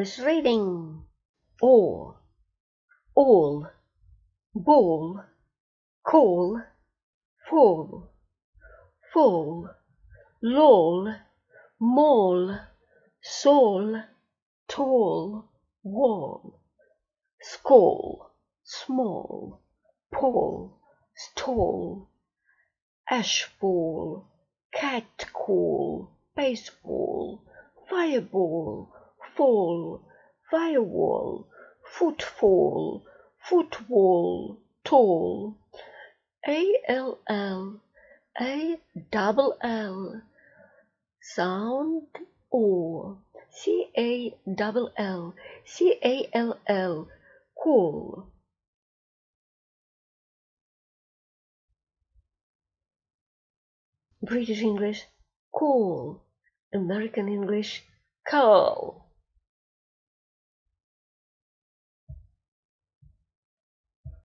English reading. All, ball, call, fall, lol, mall, soul, tall, wall, skull, small, pole, stall, ashball, catcall, baseball, fireball, fall, firewall, footfall, footwall, tall, all, all, sound, or, call, call. British English, call. American English, call.